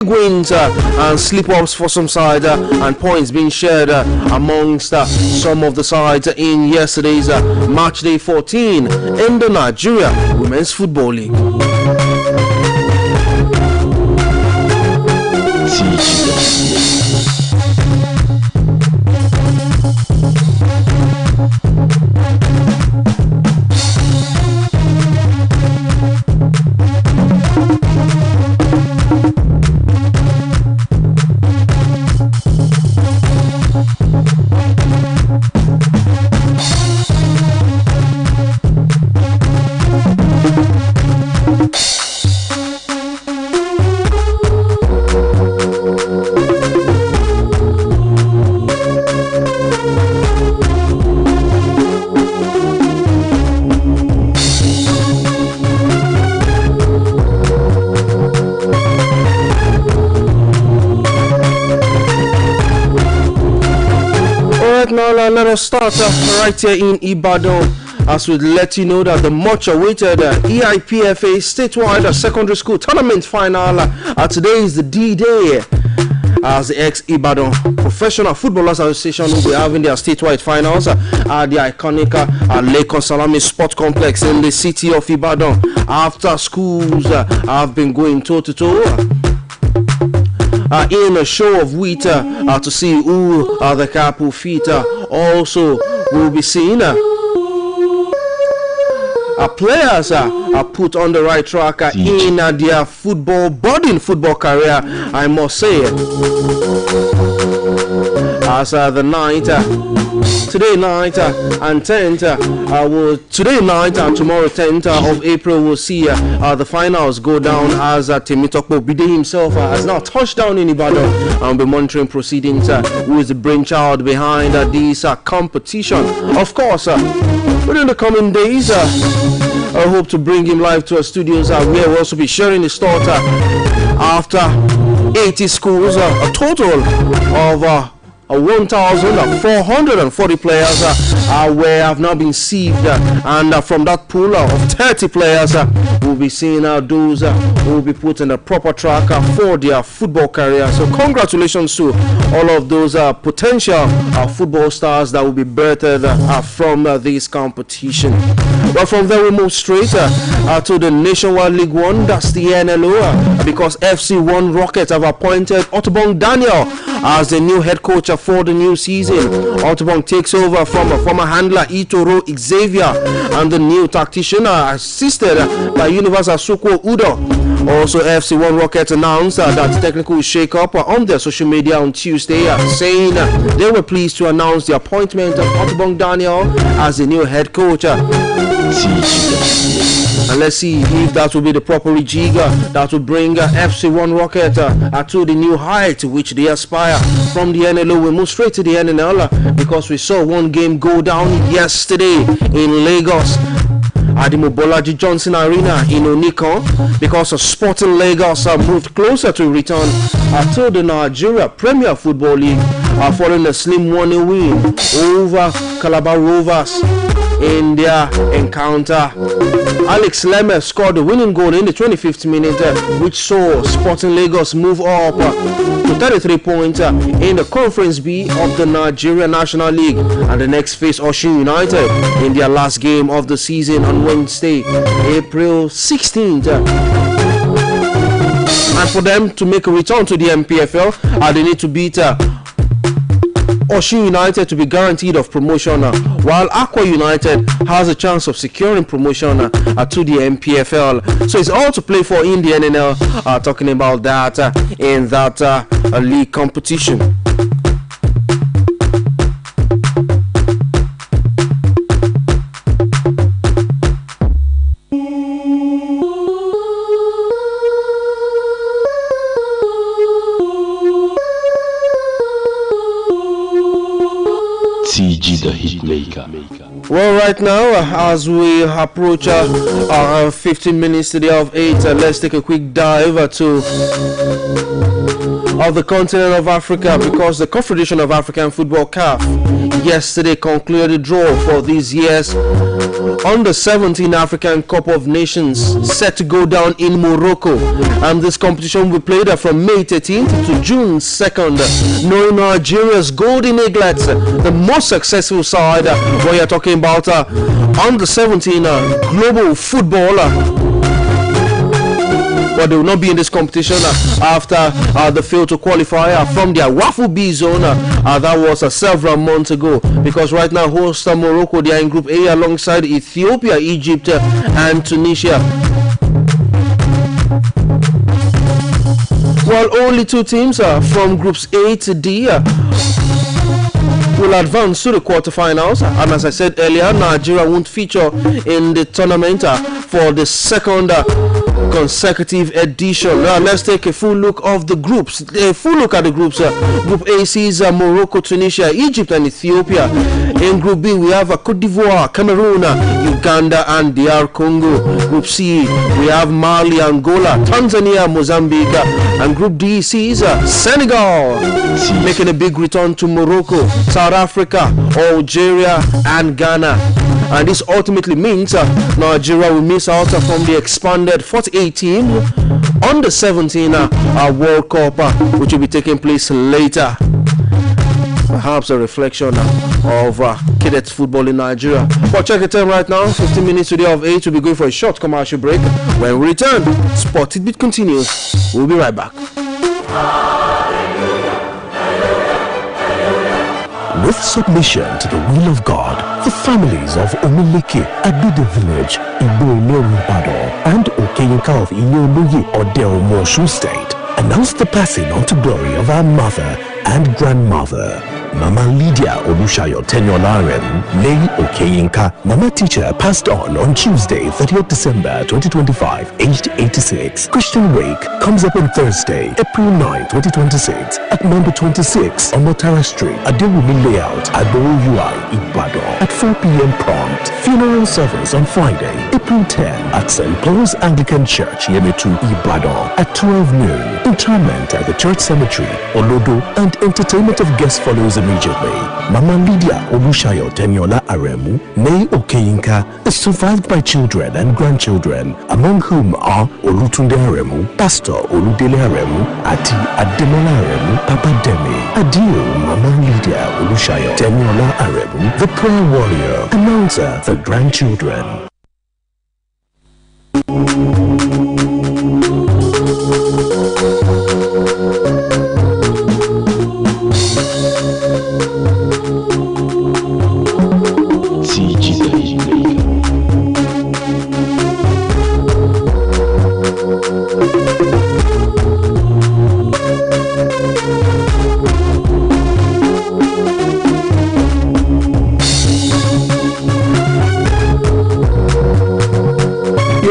wins and slip-ups for some side and points being shared amongst some of the sides in yesterday's match day 14 in the Nigeria Women's Football League. Let us start right here in Ibadan as we let you know that the much awaited EIPFA statewide secondary school tournament final today is the D-Day as the ex-Ibadan Professional Footballers Association will be having their statewide finals at the iconic Lekon Salami Sport Complex in the city of Ibadan after schools have been going toe-to-toe in a show of wit to see who the cap will feet. Also, we'll be seeing players are put on the right track in their budding football career, I must say. As the night, today night and 10th, today night and tomorrow 10th of April, we'll see the finals go down as Temitokbo Bide himself has now touched down in Ibadan and will be monitoring proceedings. Who is the brainchild behind this competition? Of course, within the coming days, I hope to bring him live to our studios where we'll also be sharing his thoughts after 80 schools, a total of 1,440 players have now been sieved, and from that pool of 30 players, we'll be seeing those who will be put in the proper track for their football career. So congratulations to all of those potential football stars that will be birthed from this competition. But from there we move straight to the Nationwide League One, that's the NLO, because FC1 Rockets have appointed Otobong Daniel as the new head coach for the new season. Otobong takes over from a former handler Itoro Xavier, and the new tactician assisted by Universal Soko Udo. Also, FC1 Rockets announced that technical shake-up on their social media on Tuesday, saying they were pleased to announce the appointment of Otobong Daniel as the new head coach. And let's see if that will be the proper rejigger that will bring FC1 Rocket to the new height which they aspire. From the NLO, we move straight to the NNL because we saw one game go down yesterday in Lagos at the Mobolaji Johnson Arena in Onikon, because of Sporting Lagos moved closer to return to the Nigeria Premier Football League following a slim 1-0 win over Calabar Rovers in their encounter. Alex Lemme scored the winning goal in the 25th minute, which saw Sporting Lagos move up to 33 points in the Conference B of the Nigeria National League, and the next face Osun United in their last game of the season on Wednesday, April 16th. And for them to make a return to the MPFL, they need to beat Osun United to be guaranteed of promotion, while Aqua United has a chance of securing promotion to the MPFL. So it's all to play for in the NNL, talking about that in that league competition. The Hitmaker. Well, right now, as we approach 15 minutes to the hour of 8, let's take a quick dive to of the continent of Africa, because the Confederation of African Football (CAF) yesterday concluded the draw for this year's Under 17 African Cup of Nations, set to go down in Morocco, and this competition will be played from May 13th to June 2nd. Knowing Nigeria's Golden Eaglets, the most successful side, when you're talking about Under 17 global footballer. But they will not be in this competition after they failed to qualify from their Waffle B zone. That was several months ago, because right now host Morocco, they are in Group A alongside Ethiopia, Egypt, and Tunisia. While only two teams from Groups A to D will advance to the quarterfinals, and as I said earlier, Nigeria won't feature in the tournament for the second consecutive edition. Now let's take a full look of the groups. A full look at the groups. Group A sees Morocco, Tunisia, Egypt, and Ethiopia. In Group B, we have Cote d'Ivoire, Cameroon, Uganda, and DR Congo. Group C, we have Mali, Angola, Tanzania, Mozambique, and Group D sees Senegal making a big return to Morocco, South Africa, Algeria, and Ghana. And this ultimately means Nigeria will miss out from the expanded 48-team Under 17 World Cup, which will be taking place later. Perhaps a reflection of cadet football in Nigeria. But check the time right now, 15 minutes to the hour of 8. We'll be going for a short commercial break. When we return, Spotted Beat continues. We'll be right back. With submission to the will of God, the families of Omileke, Adude Village, Igbo Ibadan, and Okeyinka of Ileoluye, Ode-Omu, Osun State, announced the passing on to glory of our mother and grandmother, Mama Lydia Olushayo Tenyolarem, née Okeyinka. Mama teacher passed on Tuesday, 30th December 2025, aged 86. Christian wake comes up on Thursday, April 9, 2026, at number 26 on Motara Street, Adewumi Layout, Agbowo UI, Ibadan, at 4 p.m. prompt. Funeral service on Friday, April 10, at St. Paul's Anglican Church, Yemetu, Ibadan, at 12 noon. Interment at the church cemetery, Olodo, and entertainment of guests follows immediately. Mama Lydia Olushayo Tenyola Aremu, née Okeyinka, is survived by children and grandchildren, among whom are Olutunde Aremu, Pastor Oludele Aremu, Ati Ademola Aremu, Papa Demi, Adio Mama Lydia Olushayo Tenyola Aremu, the prayer warrior, announcer, the grandchildren.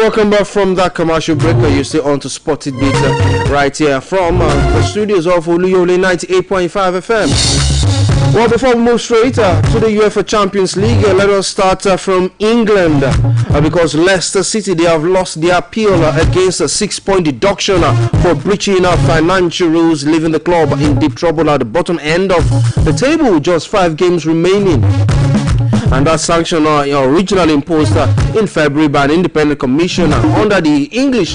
Welcome back from that commercial break. You're still on to Spotted Beat right here from the studios of OluyELETI 98.5 FM. Well, before we move straight to the UEFA Champions League, let us start from England, because Leicester City, they have lost their appeal against a 6-point deduction for breaching financial rules, leaving the club in deep trouble at the bottom end of the table with just 5 games remaining. And that sanction originally imposed in February by an independent commission under the English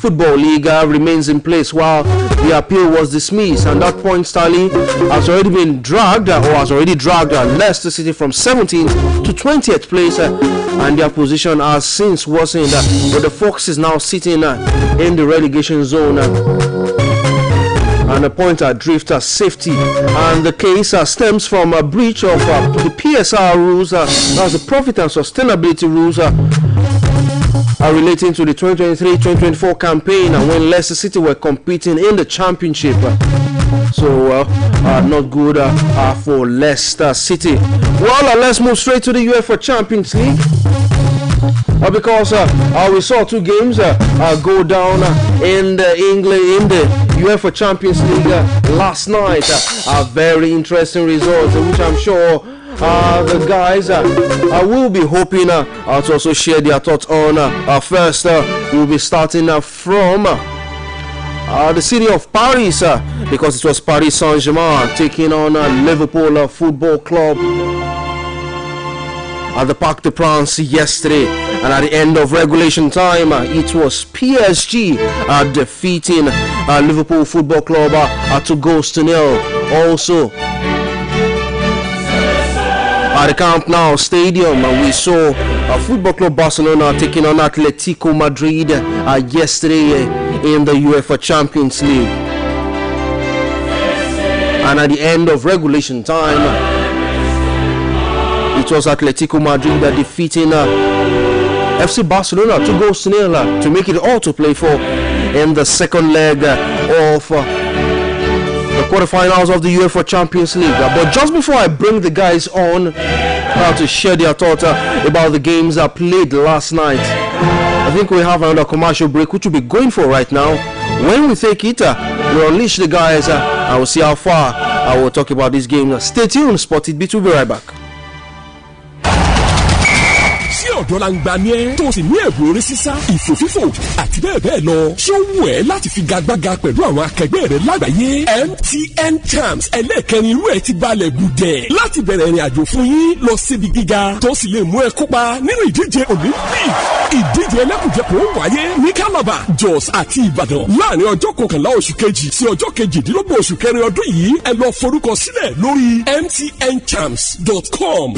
Football League remains in place while the appeal was dismissed. And that point tally has already been dragged, Leicester City from 17th to 20th place, and their position has since worsened, but the Foxes now sitting in the relegation zone. And a point at drifter safety, and the case stems from a breach of the PSR rules, that's the profit and sustainability rules relating to the 2023-2024 campaign, and when Leicester City were competing in the championship. So not good for Leicester City. Well, let's move straight to the UEFA Champions League. Because we saw 2 games go down in the UEFA Champions League last night. Very interesting results, which I'm sure the guys will be hoping to also share their thoughts on. First, we'll be starting from the city of Paris, because it was Paris Saint-Germain taking on Liverpool Football Club at the Parc des Princes yesterday. And at the end of regulation time, it was PSG defeating Liverpool Football Club 2-0. Also, at the Camp Nou Stadium, we saw Football Club Barcelona taking on Atletico Madrid yesterday in the UEFA Champions League. And at the end of regulation time, it was Atletico Madrid defeating FC Barcelona 2-0 to make it all to play for in the second leg of the quarterfinals of the UEFA Champions League. But just before I bring the guys on to share their thoughts about the games played last night, I think we have another commercial break which we'll be going for right now. When we take it, we'll unleash the guys and we'll see how far I will talk about this game. Stay tuned, Spotted Beat will be right back. ọ̀dọ́ la ń gba ní ẹ́ tó sì ní ẹ̀bùn orí sísá ìfòfífò àti bẹ́ẹ̀ bẹ́ẹ̀ lọ. ṣé ó wù ẹ́ láti fi gagbága pẹ̀lú àwọn akẹgbẹ́ rẹ lágbàáyé? MTN Champs ẹlẹ́ẹ̀kẹrin irú ẹ̀ ti balẹ̀ gùdẹ̀ láti bẹ̀rẹ̀ ìrìn àjò fún yín lọ síbi gíga tó sì lè mú ẹ kópa nínú ìdíje Olympic. ìdíje ẹlẹ́kùnjẹkùn ó wáyé ní Calabar, Jos àti Ìbàdàn láàrin ọjọ́ 11 oṣù kejì sí ọjọ́ 18 oṣù kẹrin ọdún yìí. ẹ lọ forúkọ sílẹ̀ lórí mtnchamps.com.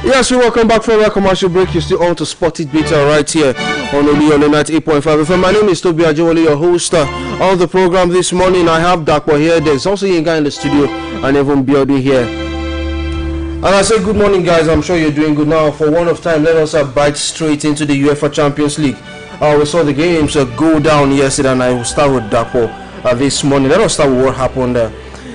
Yes, we welcome back from our commercial break. You're still on to Spotted Beta right here on OluyELETI 8.5 FM. My name is Toby Ajewole, your host of the program this morning. I have Dakpo here. There's also Yinka in the studio and even Biodi here. And I say good morning, guys. I'm sure you're doing good now. For one of time, let us bite straight into the UEFA Champions League. We saw the games go down yesterday, and I will start with Dakpo this morning. Let us start with what happened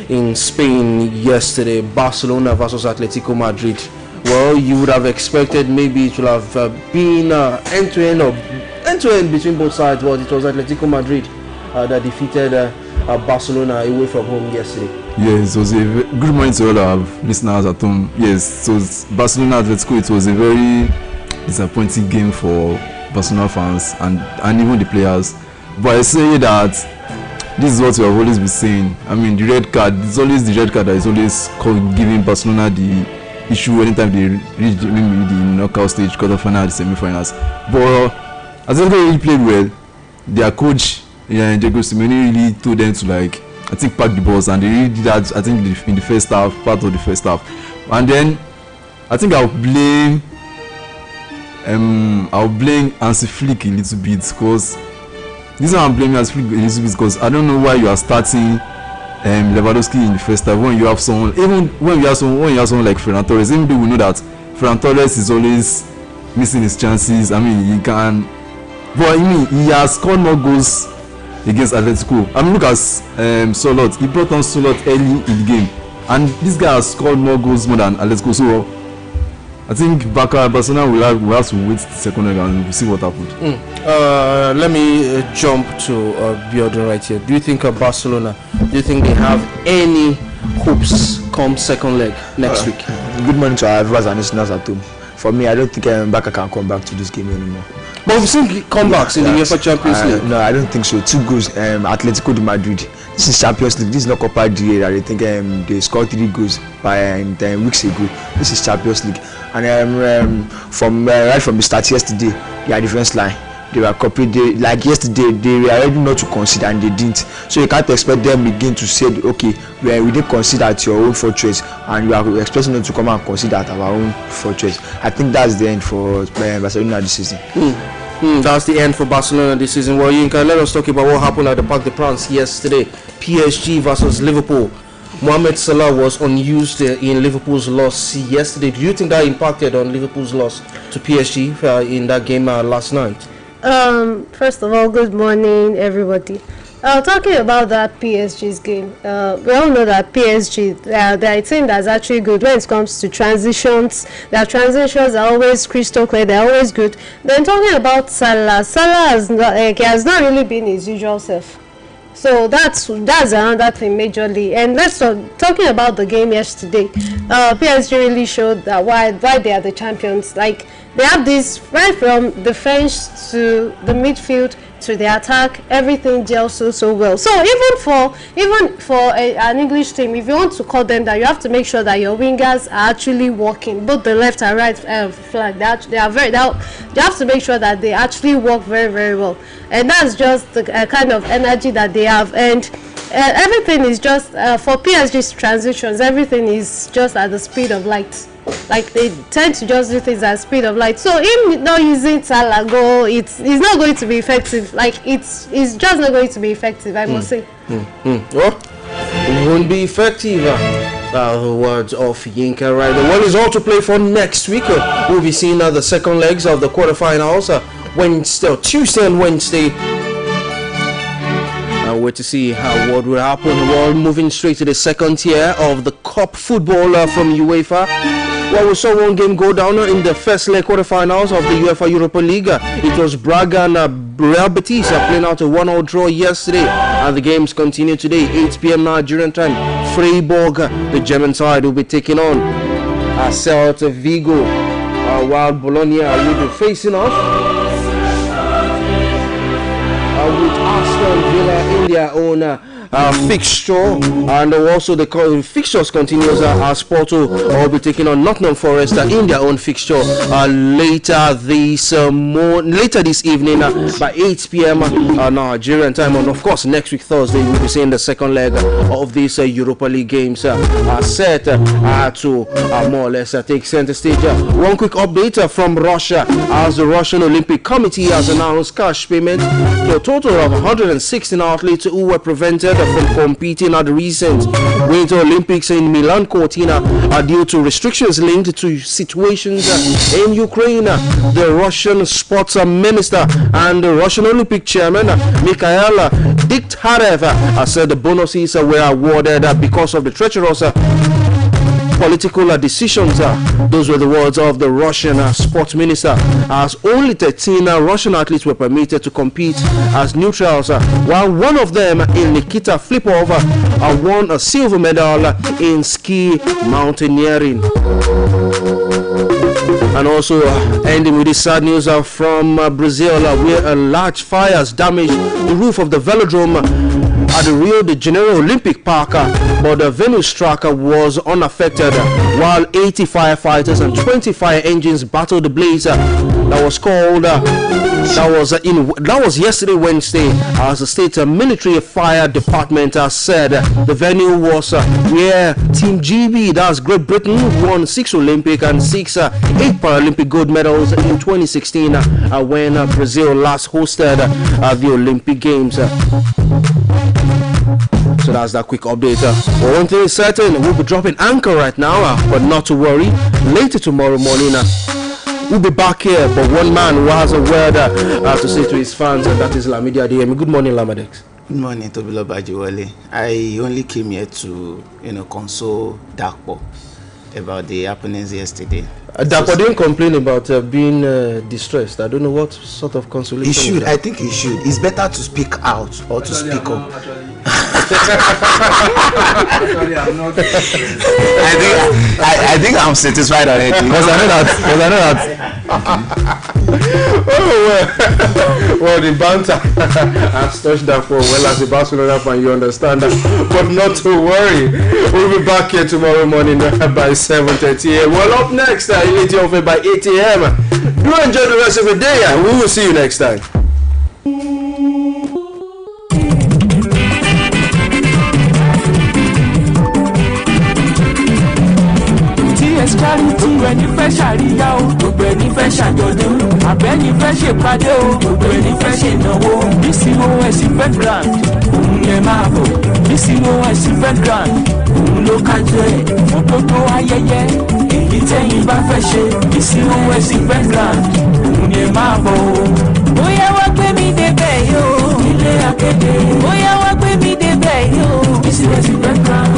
in Spain yesterday. Barcelona versus Atletico Madrid. Well, you would have expected maybe it would have been end-to-end between both sides, but it was Atletico Madrid that defeated Barcelona away from home yesterday. Yes, it was a good morning to all our listeners at home. Yes, so Barcelona Atletico, it was a very disappointing game for Barcelona fans and even the players. But I say that this is what we have always been saying. I mean, the red card, it's always the red card that is always giving Barcelona the issue anytime they reach the knockout stage, quarterfinal, the semi-finals. But Atletico really played well. Their coach, Diego Simeone, really told them to I think pack the balls, and they really did that. I think in the first half, part of the first half. And then I think I'll blame Hansi Flick a little bit, because this one I'm blaming Hansi Flick a little bit because I don't know why you are starting Lewandowski in the first half when you have someone, even when you have someone like Ferran Torres. Even though we know that Ferran Torres is always missing his chances. I mean, he can, but I mean, he has scored more goals against Atletico. I mean, look at Solot. He brought on Solot early in the game, and this guy has scored more goals more than Atletico. So I think Barcelona will have to wait the second leg and we'll see what happens. Let me jump to Biodun right here. Do you think Barcelona, do you think they have any hopes come second leg next week? Good morning to our viewers and listeners at home. For me, I don't think Barca can come back to this game anymore. But we've seen comebacks in the UEFA Champions League. No, I don't think so. 2 goals, Atletico de Madrid. This is Champions League. This is not Copa del Rey. I think they scored 3 goals by 10 weeks ago. This is Champions League. And from right from the start yesterday, their defense line, they were copied. Like yesterday, they were ready not to concede and they didn't. So you can't expect them again to say, okay, we didn't concede at your own fortress, and you are expecting them to come and concede at our own fortress. I think that's the end for Barcelona this season. That's the end for Barcelona this season. Well, Yinka, let us talk about what happened at the Parc des Princes yesterday. PSG versus Liverpool. Mohamed Salah was unused in Liverpool's loss yesterday. Do you think that impacted on Liverpool's loss to PSG in that game last night? First of all, good morning, everybody. Talking about that PSG's game, we all know that PSG, they're a team that's actually good when it comes to transitions. Their transitions are always crystal clear, they're always good. Then talking about Salah has not really been his usual self. So that's another thing majorly. And let's talking about the game yesterday. PSG really showed that why they are the champions. Like, they have this right from defense to the midfield to the attack, everything gels so well. So even for an English team, if you want to call them that, you have to make sure that your wingers are actually working, both the left and right flank. They have to make sure that they actually work very, very well, and that's just the kind of energy that they have. And everything is just for PSG's transitions, everything is just at the speed of light. Like, they tend to just do things at the speed of light. So him not using Salah goal, it's not going to be effective. Like, it's just not going to be effective, I must say. Well, it won't be effective. The words of Yinka right. The one is all to play for next week. We'll be seeing the second legs of the quarterfinals Tuesday and Wednesday. Wait to see what will happen. We're moving straight to the second tier of the cup football from UEFA. Well, we saw one game go down in the first leg quarterfinals of the UEFA Europa League. It was Braga and Real Betis playing out a 1-1 draw yesterday, and the games continue today, 8 p.m. Nigerian time. Freiburg, the German side, will be taking on Celta Vigo, while Bologna will be facing off with Aston Villa in their own fixture, and also the fixtures continues as Porto will be taking on Nottingham Forest in their own fixture later this evening by 8 p.m. Nigerian time, and of course next week Thursday we'll be seeing the second leg of these Europa League games set to more or less take center stage. One quick update from Russia, as the Russian Olympic Committee has announced cash payment to a total of 116 athletes who were prevented from competing at the recent Winter Olympics in Milan Cortina due to restrictions linked to situations in Ukraine. The Russian sports minister and the Russian Olympic chairman Mikhail Diktarev said the bonuses were awarded because of the treacherous political decisions. Those were the words of the Russian sports minister, as only 13 Russian athletes were permitted to compete as neutrals, while one of them, Nikita Flipov, won a silver medal in ski mountaineering. And also ending with this sad news from Brazil, where a large fire has damaged the roof of the velodrome at the Rio de Janeiro Olympic Park, but the venue structure was unaffected, while 80 firefighters and 20 fire engines battled the blaze. That was yesterday, Wednesday, as the state military fire department said. The venue was where Team GB, that's Great Britain, won 6 Olympic and 8 Paralympic gold medals in 2016 when Brazil last hosted the Olympic Games. So that's that quick update. But one thing is certain, we'll be dropping anchor right now, but not to worry. Later tomorrow morning, we'll be back here. But one man who has a word to say to his fans, and that is Lamidi Adeyemi. Good morning, Lamadex. Good morning, Tobilo Bajiwale. I only came here to, console Dakpo about the happenings yesterday. Dakpo didn't complain about being distressed. I don't know what sort of consolation. He should. I think he should. It's better to speak out or to speak up. I think I'm satisfied already because I know that. Well, the banter has touched that for well as a Barcelona fan, you understand that. But not to worry, we'll be back here tomorrow morning by 7:30 a.m. Well, up next, Eleti Ofe by 8 a.m. Do enjoy the rest of the day, and we will see you next time. Charity ẹni fẹ́ ṣàríyá o, gbogbo ẹni fẹ́ ṣàjọ̀dún, àbẹ́ni fẹ́ ṣèpàdé o, gbogbo ẹni fẹ́ ṣènáwó. BCOS event grand, òun lè máa bọ̀. BCOS event grand, òun ló kájú ẹ̀ fún gbogbo ayẹyẹ. Èyí tẹ́yìn bá fẹ́ ṣe, BCOS event grand, òun lè máa bọ̀ o. Bóyá wá gbé mi débẹ̀ yóò, ilé akéde. Bóyá wá gbé mi débẹ̀ yóò, BCOS event grand.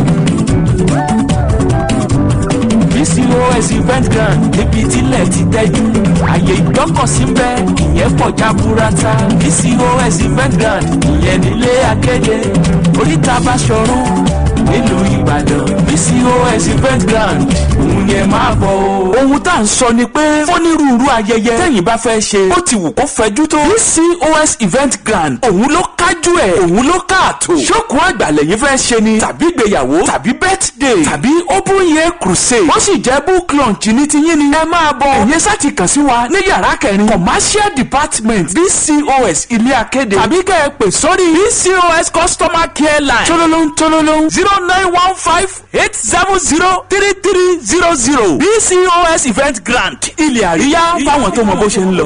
BCOS event grand níbi tílẹ̀ ti tẹ́jú àyè ìgbọ́kọ̀sí ń bẹ ìyẹn ìyẹn pọ̀ jaburata PCOS event grand ìyẹn nílé akéde oríta Báṣọ̀run nílùú Ìbàdàn PCOS event grand òun yẹn máa bọ̀ o. ohun tá à ń sọ ni pé fónírúurú ayẹyẹ tẹ́yìn bá fẹ́ ṣe ó ti wù kó fẹjú tó PCOS event grand òun ló kájú ẹ̀ òun ló káàtó ṣókùn àgbàlẹ̀ yìí fẹ́ ṣe ni tàbí ìgbéyàwó tàbí birthday tàbí open year crusade wọ́n sì jẹ́ book launch ní tiyín ni ẹ máa bọ̀ ìyẹn sá ti kàn sí wa ní yàrá kẹrin commercial department PCOS ilé akéde tàbí kẹ́ ẹ pè sórí PCOS customer care line tololong 0915-870-3300 PCOS event grant ilé àríyá fáwọn tó mọ bó ṣe ń lọ.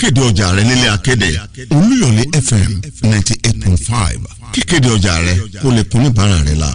Kéde ọjà rẹ nílé akéde Olúyọ̀lé FM 98.5 kíkéde ọjà rẹ kó lè kún níbàárà rẹ la.